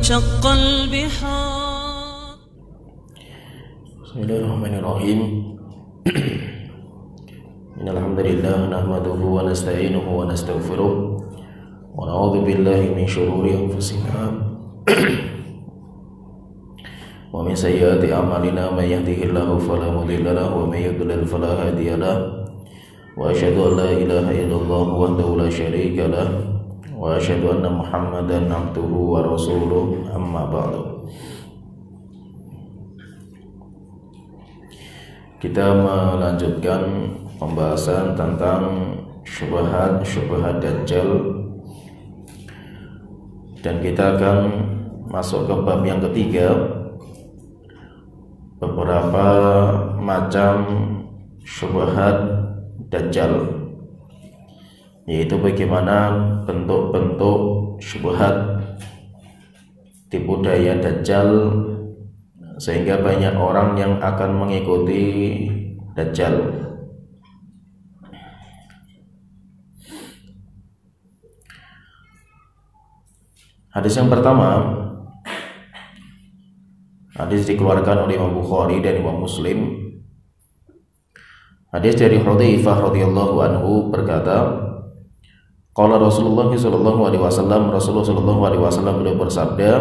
وانشق البحار. بسم الله الرحمن الرحيم. إن الحمد لله نحمده ونستعينه ونستغفره ونعوذ بالله من شرور أنفسنا ومن سيئات أعمالنا من يهده الله فلا مضل له ومن يضلل فلا هادي له وأشهد أن لا إله إلا الله وحده لا شريك له وأشهد أن محمدا عبده ورسوله أما بعد. Kita melanjutkan pembahasan tentang syubhat Dajjal, dan kita akan masuk ke bab yang ketiga, beberapa macam syubhat Dajjal, yaitu bagaimana bentuk-bentuk syubhat tipu daya Dajjal sehingga banyak orang yang akan mengikuti Dajjal. Hadis yang pertama, hadis dikeluarkan oleh Imam Bukhari dan Imam Muslim. Hadis dari Hudzaifah radhiyallahu anhu berkata, qala Rasulullah sallallahu alaihi wasallam, Rasulullah sallallahu alaihi wasallam beliau bersabda,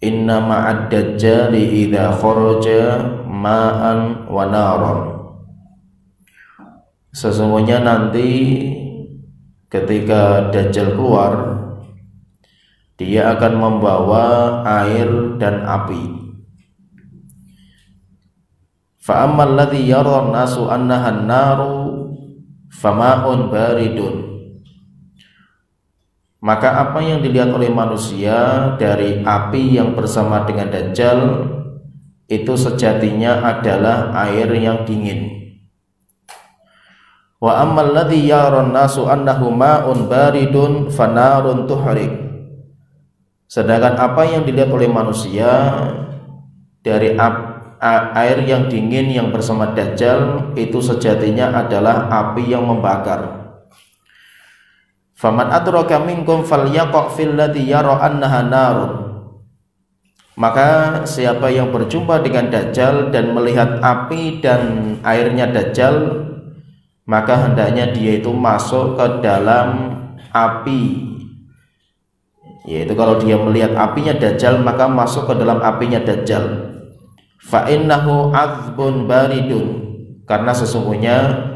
inna ma'ad dajjali idza kharaja ma'an wa naran. Sesungguhnya nanti ketika Dajjal keluar, dia akan membawa air dan api. Fa ammal ladzi yara an-nasu annaha an-naru fama'un baridun. Maka apa yang dilihat oleh manusia dari api yang bersama dengan Dajjal itu sejatinya adalah air yang dingin. Wa ammal ladzi yaran nasu annahu ma'un baridun fanarun tuhrik. Sedangkan apa yang dilihat oleh manusia dari air yang dingin yang bersama Dajjal itu sejatinya adalah api yang membakar. Faman adraka minkum falyaqa fil ladzi yara annaha narun. Maka siapa yang berjumpa dengan Dajjal dan melihat api dan airnya Dajjal, maka hendaknya dia itu masuk ke dalam api. Yaitu kalau dia melihat apinya Dajjal, maka masuk ke dalam apinya Dajjal. Fa innahu adzbun baridun. Karena sesungguhnya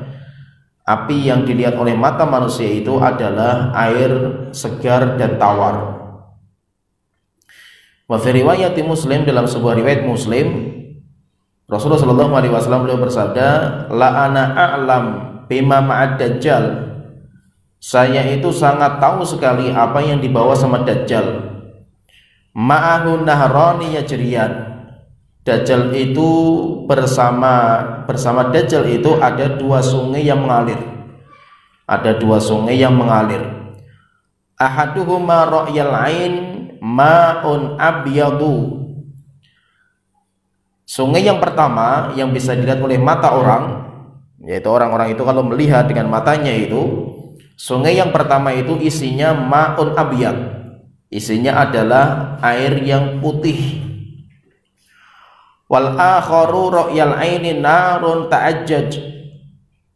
api yang dilihat oleh mata manusia itu adalah air segar dan tawar. Wa fi riwayat Muslim, dalam sebuah riwayat Muslim, Rasulullah sallallahu alaihi wasallam beliau bersabda, la ana a'lam bima ma'ad Dajjal. Saya itu sangat tahu sekali apa yang dibawa sama Dajjal. Ma'ahu nahrani yajriyan. Dajjal itu bersama Dajjal itu ada dua sungai yang mengalir. Ada dua sungai yang mengalir. Ahaduhuma ra'yal ain ma'un abyadu. Sungai yang pertama yang bisa dilihat oleh mata orang, yaitu orang-orang itu kalau melihat dengan matanya itu, sungai yang pertama itu isinya ma'un abyad. Isinya adalah air yang putih. Wal akharu ra'yal aini narun ta'ajjaj.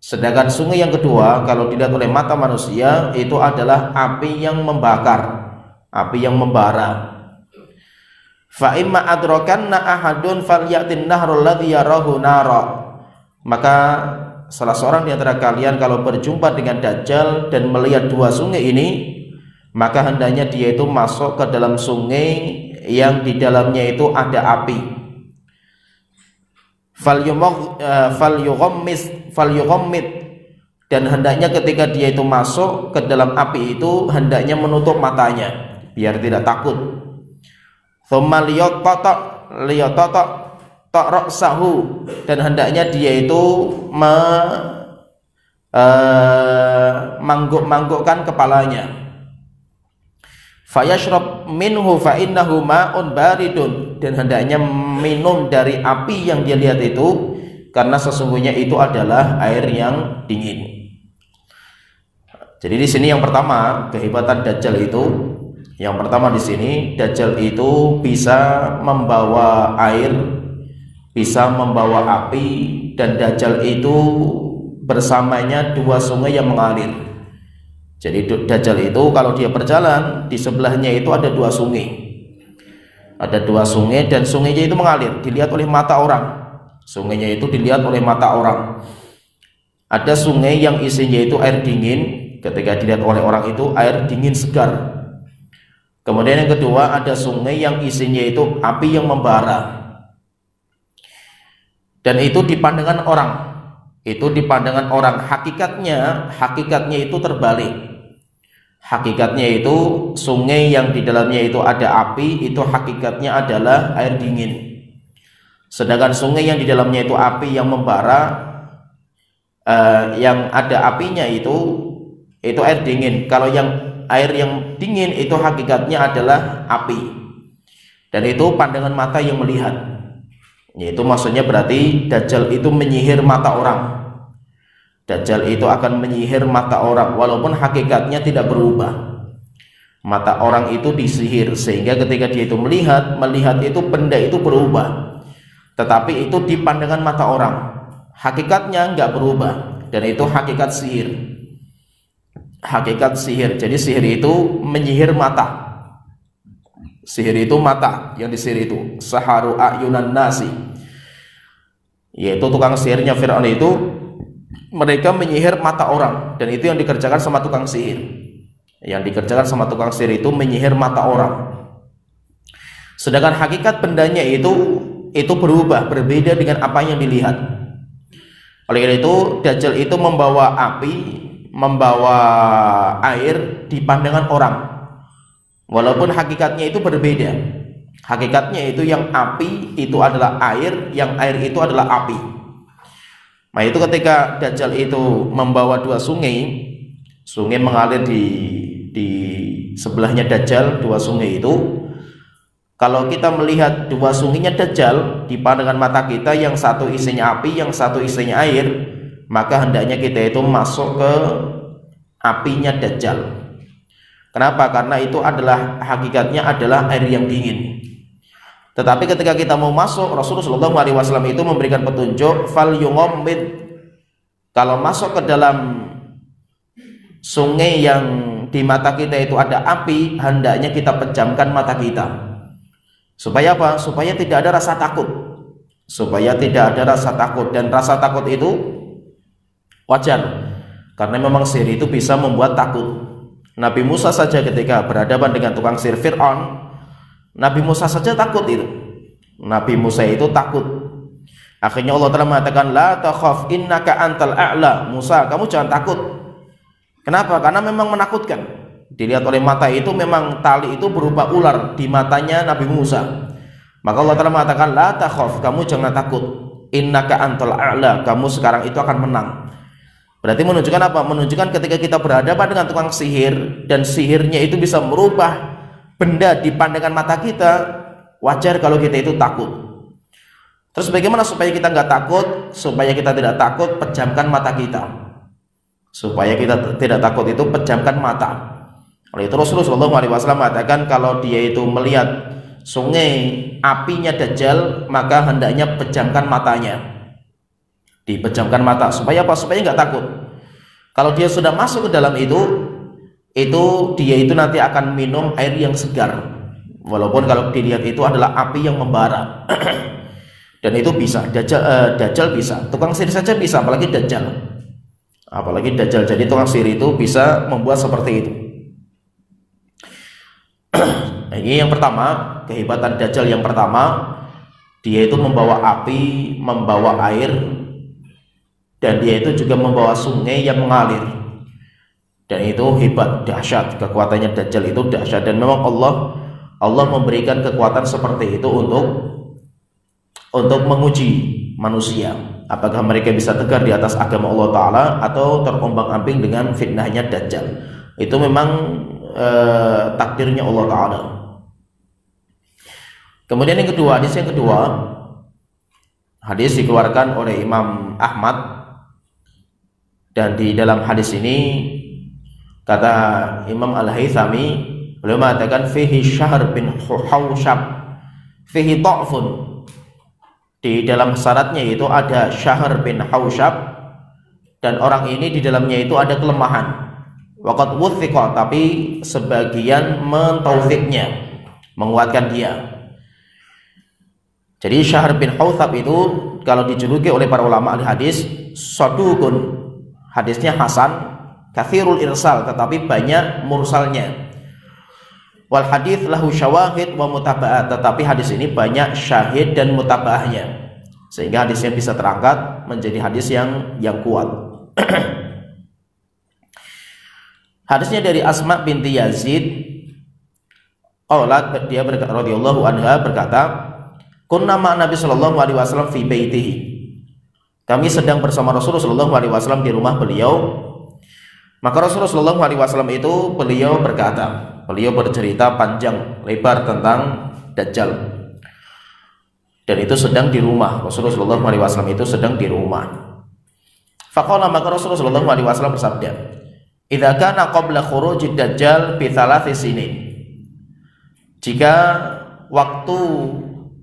Sedangkan sungai yang kedua kalau dilihat oleh mata manusia itu adalah api yang membakar, api yang membara. Fa imma adrakanna ahadun falyatin nahrul ladzi yarahu nara. Maka salah seorang di antara kalian kalau berjumpa dengan Dajjal dan melihat dua sungai ini, maka hendaknya dia itu masuk ke dalam sungai yang di dalamnya itu ada api. Falyughammid, dan hendaknya ketika dia itu masuk ke dalam api itu hendaknya menutup matanya biar tidak takut. Tsumma liyatata ra'sahu, dan hendaknya dia itu mangguk-manggukkan kepalanya. Fayashrab minhu fa innahu ma'un baridun, dan hendaknya minum dari api yang dia lihat itu karena sesungguhnya itu adalah air yang dingin. Jadi di sini yang pertama, kehebatan Dajjal itu Yang pertama di sini, Dajjal itu bisa membawa air, bisa membawa api, dan Dajjal itu bersamanya dua sungai yang mengalir. Jadi Dajjal itu kalau dia berjalan, di sebelahnya itu ada dua sungai. Ada dua sungai dan sungainya itu mengalir, dilihat oleh mata orang. Sungainya itu dilihat oleh mata orang. Ada sungai yang isinya itu air dingin, ketika dilihat oleh orang itu air dingin segar. Kemudian yang kedua, ada sungai yang isinya itu api yang membara. Dan itu di pandangan orang. Itu di pandangan orang. Hakikatnya itu terbalik. Hakikatnya itu sungai yang di dalamnya itu ada api, itu hakikatnya adalah air dingin. Sedangkan sungai yang di dalamnya itu api yang membara, yang ada apinya itu air dingin. Kalau yang air yang dingin itu hakikatnya adalah api, dan itu pandangan mata yang melihat. Yaitu maksudnya berarti Dajjal itu menyihir mata orang. Dajjal itu akan menyihir mata orang, walaupun hakikatnya tidak berubah. Mata orang itu disihir, sehingga ketika dia itu melihat itu benda itu berubah, tetapi itu di pandangan mata orang. Hakikatnya nggak berubah, dan itu hakikat sihir. Hakikat sihir. Jadi sihir itu menyihir mata. Sihir itu mata yang disihir itu. Saharu ayunan nasi, yaitu tukang sihirnya Fir'aun itu, mereka menyihir mata orang, dan itu yang dikerjakan sama tukang sihir. Yang dikerjakan sama tukang sihir itu menyihir mata orang. Sedangkan hakikat bendanya itu berubah, berbeda dengan apa yang dilihat. Oleh karena itu Dajjal itu membawa api, membawa air di pandangan orang, walaupun hakikatnya itu berbeda. Hakikatnya itu yang api itu adalah air, yang air itu adalah api. Nah itu ketika Dajjal itu membawa dua sungai mengalir di sebelahnya Dajjal, dua sungai itu. Kalau kita melihat dua sungainya Dajjal di pandangan mata kita, yang satu isinya api, yang satu isinya air, maka hendaknya kita itu masuk ke apinya Dajjal. Kenapa? Karena itu adalah hakikatnya adalah air yang dingin. Tetapi ketika kita mau masuk, Rasulullah SAW itu memberikan petunjuk, fal yughammid. Kalau masuk ke dalam sungai yang di mata kita itu ada api, hendaknya kita pejamkan mata kita. Supaya apa? Supaya tidak ada rasa takut. Supaya tidak ada rasa takut. Dan rasa takut itu wajar, karena memang sihir itu bisa membuat takut. Nabi Musa saja ketika berhadapan dengan tukang sihir Fir'aun, Nabi Musa saja takut itu. Nabi Musa itu takut. Akhirnya Allah telah mengatakan, la takhaf innaka antal a'la. Musa, kamu jangan takut. Kenapa? Karena memang menakutkan. Dilihat oleh mata itu memang tali itu berupa ular di matanya Nabi Musa. Maka Allah telah mengatakan, la takhaf, kamu jangan takut. Innaka antal a'la, kamu sekarang itu akan menang. Berarti menunjukkan apa? Menunjukkan ketika kita berhadapan dengan tukang sihir, dan sihirnya itu bisa merubah benda di pandangan mata kita, wajar kalau kita itu takut. Terus bagaimana supaya kita nggak takut? Supaya kita tidak takut, pejamkan mata kita. Supaya kita tidak takut itu pejamkan mata. Oleh itu Rasulullah SAW mengatakan, kalau dia itu melihat sungai apinya Dajjal, maka hendaknya pejamkan matanya. Dipejamkan mata. Supaya apa? Supaya nggak takut. Kalau dia sudah masuk ke dalam itu dia itu nanti akan minum air yang segar. Walaupun kalau dilihat itu adalah api yang membara. Dan itu bisa. Dajjal bisa. Tukang sihir saja bisa, apalagi Dajjal. Apalagi Dajjal. Jadi tukang sihir itu bisa membuat seperti itu. Ini yang pertama, kehebatan Dajjal yang pertama, dia itu membawa api, membawa air, dan dia itu juga membawa sungai yang mengalir. Dan itu hebat, dahsyat. Kekuatannya Dajjal itu dahsyat, dan memang Allah memberikan kekuatan seperti itu untuk menguji manusia, apakah mereka bisa tegar di atas agama Allah Ta'ala atau terombang-ambing dengan fitnahnya Dajjal. Itu memang takdirnya Allah Ta'ala. Kemudian yang kedua, hadis dikeluarkan oleh Imam Ahmad, dan di dalam hadis ini kata Imam Al-Haythami, Beliau mengatakan fihi Syahr bin Haushab, fihi ta'fun. Di dalam syaratnya itu ada Syahr bin Haushab, dan orang ini di dalamnya itu ada kelemahan. Waqad wuthiqa, tapi sebagian mentaufiknya, menguatkan dia. Jadi Syahr bin Haushab itu kalau dijuluki oleh para ulama ahli hadis sadukun, hadisnya hasan, katsirul irsal, tetapi banyak mursalnya. Wal hadits lahu syawahid wa mutaba'at, tetapi hadis ini banyak syahid dan mutabaahnya, sehingga hadisnya bisa terangkat menjadi hadis yang kuat. Hadisnya dari Asma binti Yazid, qalat, dia radhiyallahu anha berkata, kunna ma Nabi sallallahu alaihi wasallam fi baitihi. Kami sedang bersama Rasulullah sallallahu alaihi wasallam di rumah beliau. Maka Rasulullah sallallahu alaihi wasallam itu beliau berkata, beliau bercerita panjang lebar tentang Dajjal, dan itu sedang di rumah. Rasulullah sallallahu alaihi wasallam itu sedang di rumah. Faqala, maka Rasulullah sallallahu alaihi wasallam bersabda, idza kana qabla khurujid Dajjal bi thalathi sinin. Jika waktu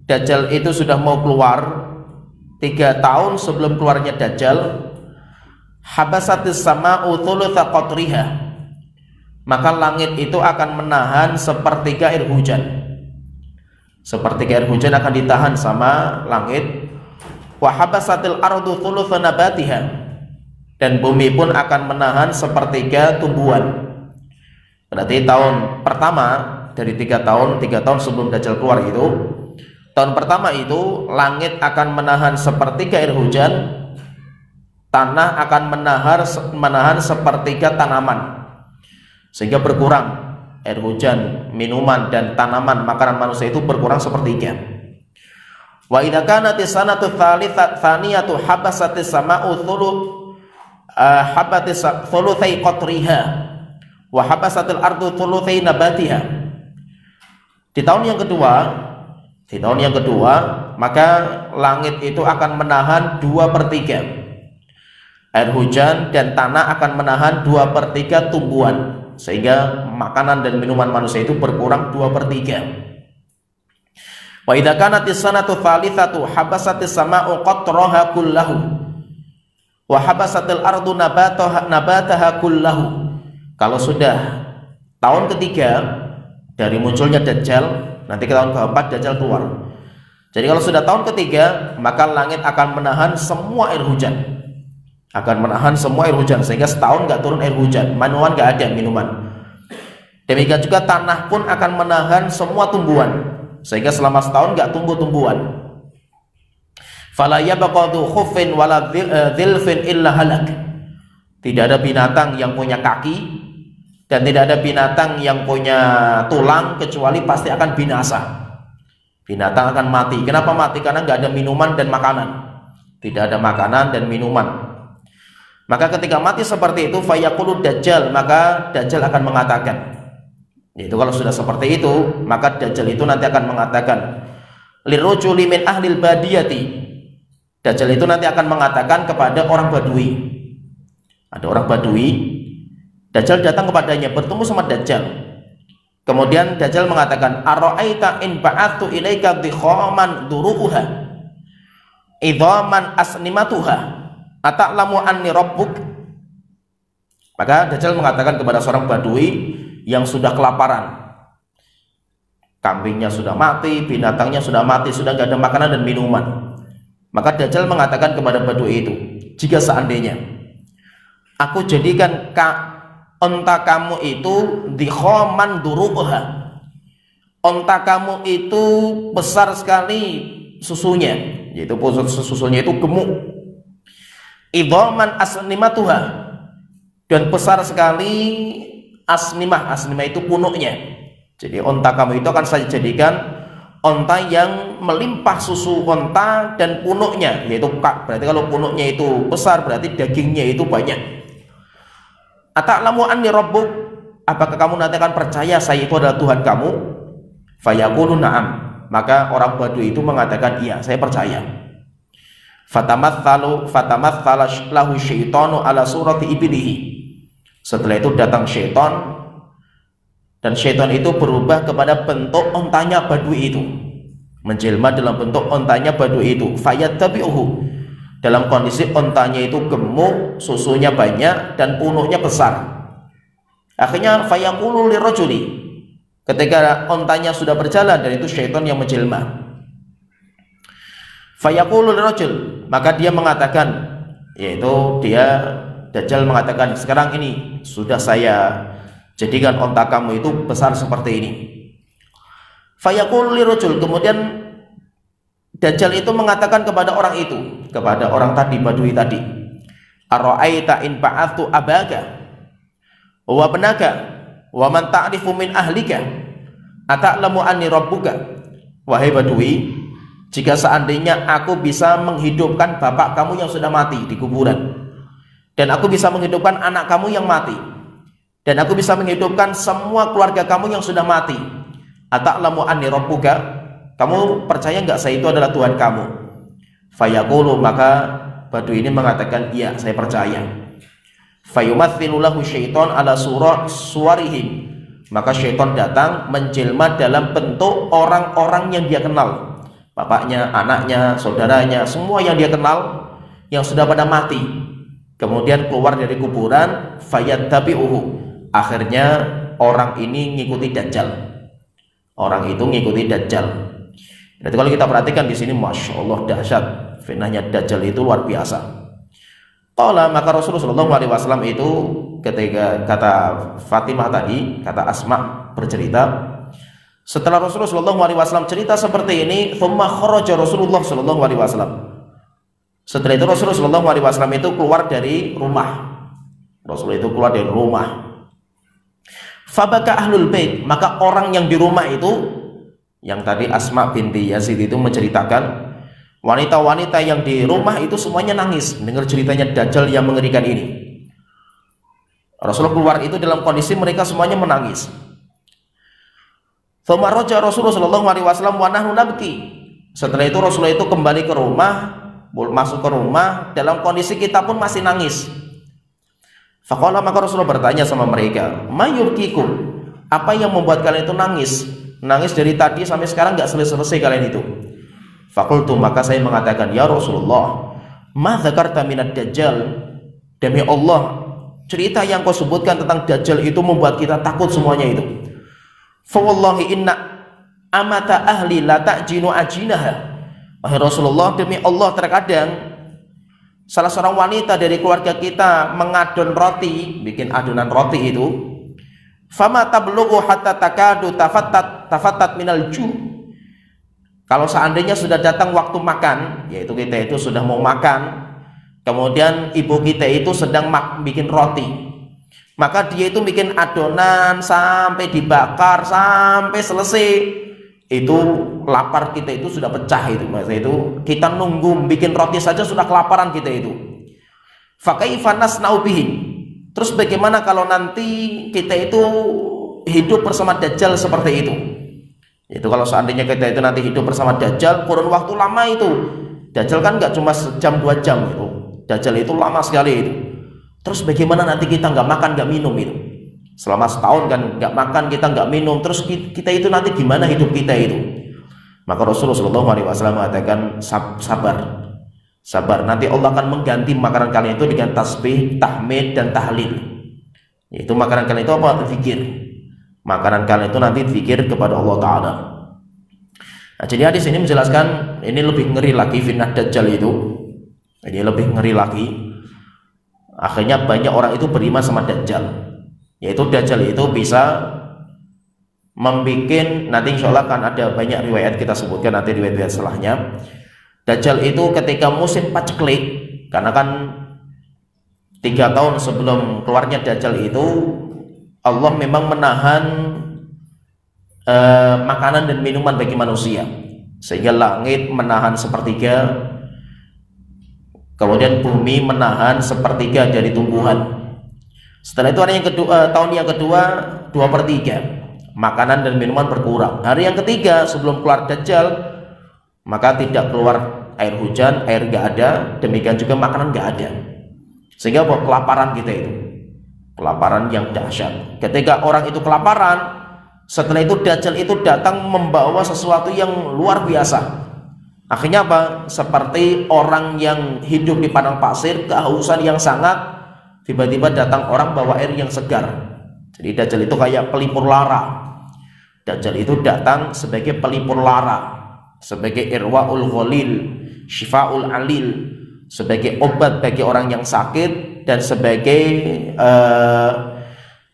Dajjal itu sudah mau keluar 3 tahun sebelum keluarnya Dajjal, habasatis sama'u thulutha qatriha, maka langit itu akan menahan sepertiga air hujan. Sepertiga air hujan akan ditahan sama langit. Wa habasatil ardu thulutha nabatiha, dan bumi pun akan menahan sepertiga tumbuhan. Berarti tahun pertama dari 3 tahun sebelum Dajjal keluar itu, tahun pertama itu langit akan menahan sepertiga air hujan, tanah akan menahan sepertiga tanaman, sehingga berkurang air hujan, minuman, dan tanaman makanan manusia itu berkurang sepertiga. Wa idza kanat sanatu tsaniyatu habasatis sama'u thulutsai qatriha wa habasatil ardu thulutsai nabatiha. Di tahun yang kedua, maka langit itu akan menahan 2/3 air hujan, dan tanah akan menahan 2/3 tumbuhan, sehingga makanan dan minuman manusia itu berkurang 2/3. Wa idza kanatis sanatu tsalitsatu habasatis sama'u qatraha kullahu wa habasatil ardu nabataha kullahu. Kalau sudah tahun ketiga dari munculnya Dajjal, nanti ke tahun keempat Dajjal keluar. Jadi kalau sudah tahun ketiga, maka langit akan menahan semua air hujan, sehingga setahun nggak turun air hujan, minuman nggak ada minuman. Demikian juga tanah pun akan menahan semua tumbuhan, sehingga selama setahun nggak tumbuh tumbuhan. Fala yabqadu khuffin wala dhilfin illa halak. Tidak ada binatang yang punya kaki dan tidak ada binatang yang punya tulang, kecuali pasti akan binasa. Binatang akan mati. Kenapa mati? Karena nggak ada minuman dan makanan. Tidak ada makanan dan minuman. Maka ketika mati seperti itu, fayaqulu Dajjal, maka Dajjal akan mengatakan, yaitu kalau sudah seperti itu, maka Dajjal itu nanti akan mengatakan, lirujuli min ahlil badiyati. Dajjal itu nanti akan mengatakan kepada orang Badui. Ada orang Badui, Dajjal datang kepadanya, bertemu sama Dajjal. Kemudian Dajjal mengatakan, ara'aita in ba'athu ilaika dikhaman duru'uha idhaman asnimatuha ata'lamu anni rabbuk. Maka Dajjal mengatakan kepada seorang Badui yang sudah kelaparan, kambingnya sudah mati, binatangnya sudah mati, sudah tidak ada makanan dan minuman. Maka Dajjal mengatakan kepada Badui itu, jika seandainya aku jadikan onta kamu itu dikhaman duru'uha, onta kamu itu besar sekali susunya, yaitu susunya itu gemuk, idhaman asnimatuha, dan besar sekali asnimah itu punuknya. Jadi onta kamu itu akan saya jadikan onta yang melimpah susu onta dan punuknya, yaitu berarti kalau punuknya itu besar berarti dagingnya itu banyak. Ata'lamu anni rabbuk, apakah kamu nanti akan percaya saya itu adalah Tuhan kamu? Fayaqulu na'am, maka orang Badui itu mengatakan iya, saya percaya. Fatamathala lahu syaitanu ala surati ibnihi. Setelah itu datang syaitan Dan syaitan itu berubah kepada bentuk ontanya badui itu, menjelma dalam bentuk ontanya badui itu. Fayattabi'uhu, dalam kondisi ontanya itu gemuk, susunya banyak dan punuknya besar. Akhirnya fayaqulu lirajuli, ketika ontanya sudah berjalan, dan itu syaitan yang menjelma. Fayaqulu lirajul, maka dia mengatakan, yaitu dia Dajjal mengatakan, sekarang ini sudah saya jadikan onta kamu itu besar seperti ini. Fayaqulu lirajul, kemudian Dajjal itu mengatakan kepada orang itu, kepada orang tadi, badui tadi, ara'aita in ba'athu abaka wa banaka wa man ta'rifu min ahlika ata'lamu anni rabbuka. Wahai badui, jika seandainya aku bisa menghidupkan bapak kamu yang sudah mati di kuburan, dan aku bisa menghidupkan anak kamu yang mati, dan aku bisa menghidupkan semua keluarga kamu yang sudah mati, ata'lamu anni rabbuka, kamu percaya nggak saya itu adalah Tuhan kamu? Fayaqulu, maka badui ini mengatakan, iya saya percaya. Fayumathilu lahu syaitan ala suwarihim, maka syaitan datang menjelma dalam bentuk orang-orang yang dia kenal, bapaknya, anaknya, saudaranya, semua yang dia kenal yang sudah pada mati, kemudian keluar dari kuburan. Fayattabi'uhu, akhirnya orang ini ngikuti Dajjal, orang itu ngikuti Dajjal. Jadi kalau kita perhatikan di sini, masya Allah, dahsyat fitnahnya Dajjal itu luar biasa. Qala, maka Rasulullah SAW itu ketika kata Fatimah tadi, kata Asma bercerita, setelah Rasulullah SAW cerita seperti ini, thumma kharaja Rasulullah SAW. Setelah itu Rasulullah SAW itu keluar dari rumah. Rasul itu keluar dari rumah. Fabaka ahlul bait, maka orang yang di rumah itu, yang tadi Asma binti Yazid itu menceritakan, wanita-wanita yang di rumah itu semuanya nangis mendengar ceritanya Dajjal yang mengerikan ini. Rasulullah keluar itu dalam kondisi mereka semuanya menangis. Thumma raja Rasulullah SAW wa nahnu nabki. Setelah itu Rasulullah itu kembali ke rumah, masuk ke rumah dalam kondisi kita pun masih nangis. Faqala, maka Rasulullah bertanya sama mereka, mayurkikum, apa yang membuat kalian itu nangis? Nangis dari tadi sampai sekarang nggak selesai kalian itu. Faqultu, maka saya mengatakan, ya Rasulullah, ma dzakarta minad Dajjal, demi Allah, cerita yang kau sebutkan tentang Dajjal itu membuat kita takut semuanya itu. Fa wallahi inna amata ahli la ta'jinu ajinaha. Wahai Rasulullah, demi Allah, terkadang salah seorang wanita dari keluarga kita mengadon roti, bikin adonan roti itu, fama tablughu hatta takadu tafattat minal ju. Kalau seandainya sudah datang waktu makan, yaitu kita itu sudah mau makan, kemudian ibu kita itu sedang bikin roti, maka dia itu bikin adonan sampai dibakar sampai selesai, itu lapar kita itu sudah pecah itu. Maksudnya itu kita nunggu bikin roti saja sudah kelaparan kita itu. Fakaifa nasna'u bihim, terus bagaimana kalau nanti kita itu hidup bersama Dajjal seperti itu? Itu kalau seandainya kita itu nanti hidup bersama Dajjal kurun waktu lama itu, Dajjal kan nggak cuma sejam 2 jam itu, Dajjal itu lama sekali itu. Terus bagaimana nanti kita nggak makan nggak minum itu, selama setahun kan nggak makan kita nggak minum, terus kita itu nanti gimana hidup kita itu? Maka Rasulullah SAW mengatakan, sabar, nanti Allah akan mengganti makanan kalian itu dengan tasbih, tahmid dan tahlil. Yaitu makanan kalian itu apa? Zikir. Makanan kalian itu nanti zikir kepada Allah Ta'ala. Nah, jadi hadis ini menjelaskan, ini lebih ngeri lagi fitnah Dajjal itu. Ini lebih ngeri lagi. Akhirnya banyak orang itu beriman sama Dajjal. Yaitu Dajjal itu bisa membikin, nanti insya Allah kan ada banyak riwayat kita sebutkan nanti riwayat setelahnya. Dajjal itu ketika musim paceklik, karena kan 3 tahun sebelum keluarnya Dajjal itu Allah memang menahan makanan dan minuman bagi manusia, sehingga langit menahan sepertiga, kemudian bumi menahan sepertiga dari tumbuhan. Setelah itu tahun yang kedua 2/3 makanan dan minuman berkurang. Hari yang ketiga sebelum keluar Dajjal, maka tidak keluar air hujan, air nggak ada, demikian juga makanan nggak ada, sehingga buat kelaparan kita itu, kelaparan yang dahsyat. Ketika orang itu kelaparan, Setelah itu Dajjal itu datang membawa sesuatu yang luar biasa. Akhirnya apa? Seperti orang yang hidup di padang pasir, kehausan yang sangat, tiba-tiba datang orang bawa air yang segar. Jadi Dajjal itu kayak pelipur lara. Dajjal itu datang sebagai pelipur lara, sebagai irwaul ghalil, syifaul alil, sebagai obat bagi orang yang sakit, dan sebagai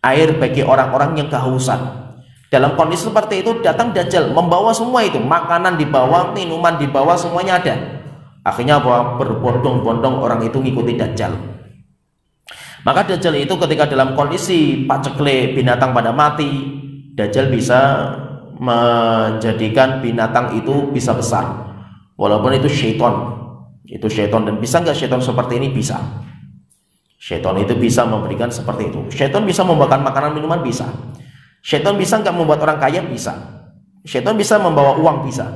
air bagi orang-orang yang kehausan. Dalam kondisi seperti itu datang Dajjal membawa semua itu, makanan dibawa, minuman dibawa, semuanya ada. Akhirnya apa? Berbondong-bondong orang itu ngikuti Dajjal. Maka Dajjal itu ketika dalam kondisi paceklik, binatang pada mati, Dajjal bisa menjadikan binatang itu bisa besar, walaupun itu syaitan. Itu syaitan. Dan bisa nggak syaitan seperti ini? Bisa. Syaitan itu bisa memberikan seperti itu. Syaitan bisa membawakan makanan minuman? Bisa. Syaitan bisa nggak membuat orang kaya? Bisa. Syaitan bisa membawa uang? Bisa.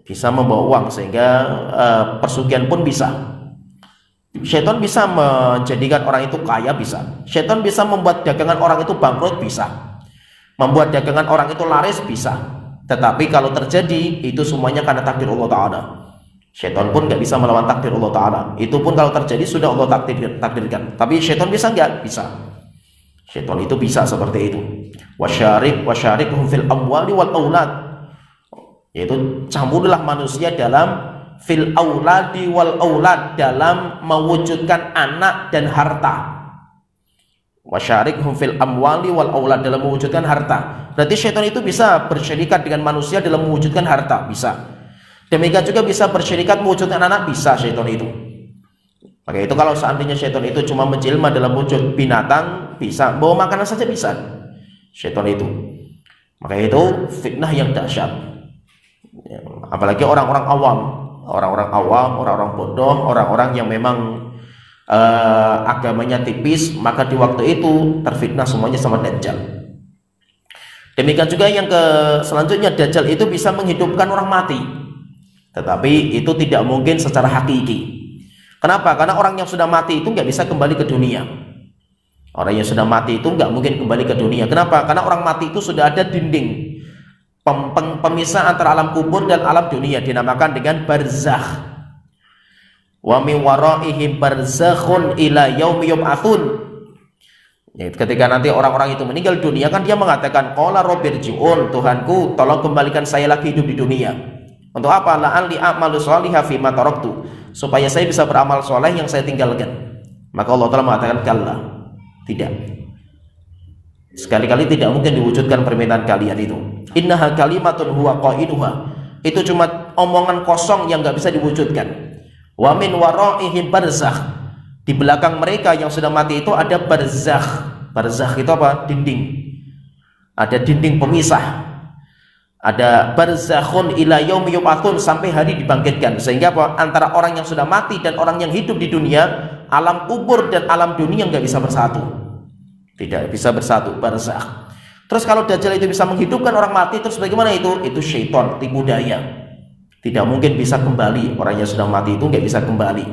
Bisa membawa uang sehingga persugihan pun bisa. Syaitan bisa menjadikan orang itu kaya? Bisa. Syaitan bisa membuat dagangan orang itu bangkrut? Bisa. Membuat dagangan orang itu laris? Bisa. Tetapi kalau terjadi itu semuanya karena takdir Allah Ta'ala. Syaitan pun nggak bisa melawan takdir Allah Ta'ala. Itu pun kalau terjadi sudah Allah takdirkan. Tapi syaitan bisa nggak? Bisa. Syaitan itu bisa seperti itu. Wasyarikhum fil amwali wal aulad, yaitu campurlah manusia dalam fil auladi wal aulad, dalam mewujudkan anak dan harta. Wasyarikhum fil amwali wal aulad, dalam mewujudkan harta. Berarti syaitan itu bisa bersyirikat dengan manusia dalam mewujudkan harta, bisa. Demikian juga bisa bersyirikat mewujudkan anak, bisa syaitan itu. Maka itu kalau seandainya syaitan itu cuma menjelma dalam wujud binatang, bisa. Bawa makanan saja bisa syaitan itu. Maka itu fitnah yang dahsyat. Apalagi orang-orang awam, orang-orang bodoh, orang-orang yang memang agamanya tipis, maka di waktu itu terfitnah semuanya sama Dajjal. Demikian juga yang selanjutnya, Dajjal itu bisa menghidupkan orang mati, tetapi itu tidak mungkin secara hakiki. Kenapa? Karena orang yang sudah mati itu nggak bisa kembali ke dunia. Orang yang sudah mati itu nggak mungkin kembali ke dunia. Kenapa? Karena orang mati itu sudah ada dinding pemisah antara alam kubur dan alam dunia, dinamakan dengan barzakh. Wa min waraihim barzakhun ila yaumi yub'atsun. Ketika nanti orang-orang itu meninggal dunia, kan dia mengatakan qala rabbirji'un, Tuhanku tolong kembalikan saya lagi hidup di dunia. Untuk apa? La'alli a'malu sholihan fima taraktu, supaya saya bisa beramal soleh yang saya tinggalkan. Maka Allah telah mengatakan kalla, tidak. Sekali-kali tidak mungkin diwujudkan permintaan kalian itu. Innaha kalimatun huwa qailuha, itu cuma omongan kosong yang nggak bisa diwujudkan. Wa min waraihim barzakh, di belakang mereka yang sudah mati itu ada barzakh. Barzakh itu apa? Dinding. Ada dinding pemisah. Ada barzakhun ila yaumi yub'atsun, sampai hari dibangkitkan. Sehingga apa? Antara orang yang sudah mati dan orang yang hidup di dunia, alam kubur dan alam dunia nggak bisa bersatu. Tidak bisa bersatu, barzakh. Terus kalau Dajjal itu bisa menghidupkan orang mati, terus bagaimana itu? Itu syaitan, tipu daya. Tidak mungkin bisa kembali. Orang yang sudah mati itu nggak bisa kembali.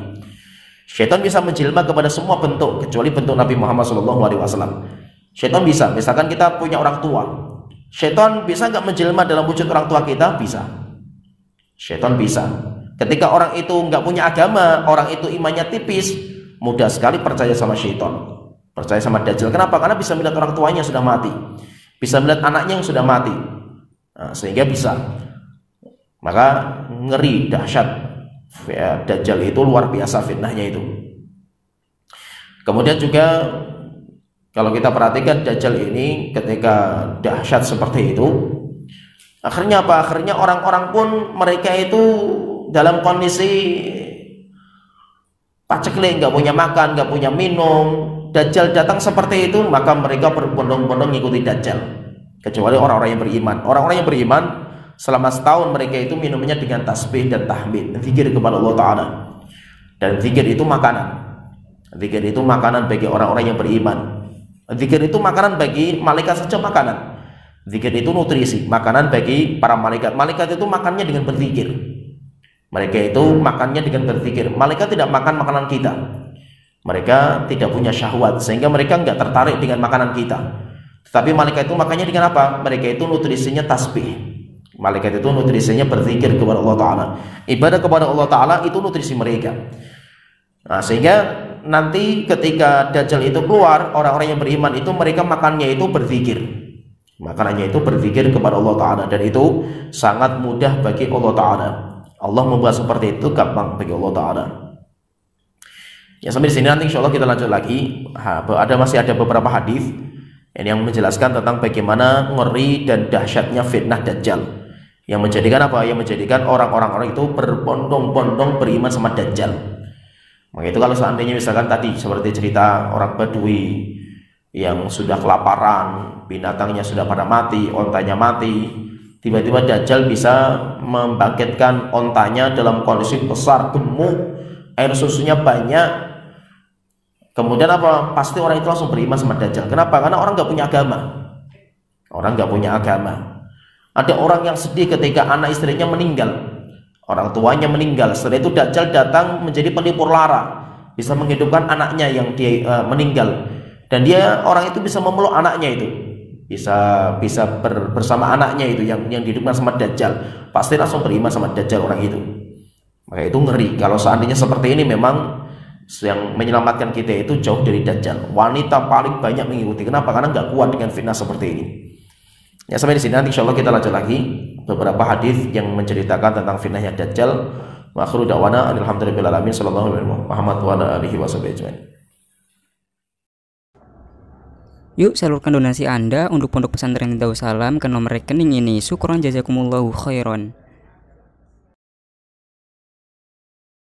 Syaitan bisa menjelma kepada semua bentuk kecuali bentuk Nabi Muhammad SAW. Syaitan bisa. Misalkan kita punya orang tua, syaitan bisa nggak menjelma dalam wujud orang tua kita? Bisa. Syaitan bisa. Ketika orang itu nggak punya agama, orang itu imannya tipis, mudah sekali percaya sama syaitan, percaya sama Dajjal. Kenapa? Karena bisa melihat orang tuanya sudah mati, bisa melihat anaknya yang sudah mati. Sehingga bisa. Maka ngeri, dahsyat. Dajjal itu luar biasa fitnahnya itu. Kemudian juga kalau kita perhatikan Dajjal ini ketika dahsyat seperti itu, akhirnya apa? Akhirnya orang-orang pun mereka itu dalam kondisi paceklik, nggak punya makan, nggak punya minum. Dajjal datang seperti itu, maka mereka berbondong-bondong mengikuti Dajjal. Kecuali orang-orang yang beriman. Orang-orang yang beriman selama setahun mereka itu minumnya dengan tasbih dan tahmid, zikir kepada Allah Ta'ala. Dan zikir itu makanan. Zikir itu makanan bagi orang-orang yang beriman. Zikir itu makanan bagi malaikat saja, makanan. Zikir itu nutrisi, makanan bagi para malaikat. Malaikat itu makannya dengan berzikir. Mereka itu makannya dengan berzikir. Malaikat tidak makan makanan kita. Mereka tidak punya syahwat, sehingga mereka nggak tertarik dengan makanan kita. Tapi malaikat itu makanya dengan apa? Mereka itu nutrisinya tasbih. Malaikat itu nutrisinya berzikir kepada Allah Ta'ala. Ibadah kepada Allah Ta'ala itu nutrisi mereka. Nah, sehingga nanti ketika Dajjal itu keluar, orang-orang yang beriman itu mereka makannya itu berzikir. Makanannya itu berzikir kepada Allah Ta'ala. Dan itu sangat mudah bagi Allah Ta'ala. Allah membuat seperti itu gampang bagi Allah Ta'ala. Ya, sampai di sini nanti insya Allah kita lanjut lagi. Masih ada beberapa hadis yang menjelaskan tentang bagaimana ngeri dan dahsyatnya fitnah Dajjal, yang menjadikan apa? Yang menjadikan orang-orang itu berbondong-bondong beriman sama Dajjal. Maka itu kalau seandainya misalkan tadi seperti cerita orang Badui yang sudah kelaparan, binatangnya sudah pada mati, ontanya mati, tiba-tiba Dajjal bisa membangkitkan ontanya dalam kondisi besar, gemuk, air susunya banyak. Kemudian apa? Pasti orang itu langsung beriman sama Dajjal. Kenapa? Karena orang nggak punya agama. Orang nggak punya agama. Ada orang yang sedih ketika anak istrinya meninggal, orang tuanya meninggal. Setelah itu Dajjal datang menjadi pelipur lara, bisa menghidupkan anaknya yang dia meninggal. Dan orang itu bisa memeluk anaknya itu, bisa bersama anaknya itu yang dihidupkan sama Dajjal. Pasti langsung beriman sama Dajjal orang itu. Maka itu ngeri. Kalau seandainya seperti ini, memang yang menyelamatkan kita itu jauh dari Dajjal. Wanita paling banyak mengikuti. Kenapa? Karena nggak kuat dengan fitnah seperti ini. Ya, sampai di sini nanti insya Allah kita lanjut lagi beberapa hadis yang menceritakan tentang fitnahnya Dajjal. Wa akhiru da'wana alhamdulillahil alamin sallallahu alaihi Muhammad wa ala alihi wasallam. Yuk salurkan donasi Anda untuk Pondok Pesantren Darussalam ke nomor rekening ini. Syukron jazakumullahu khairan.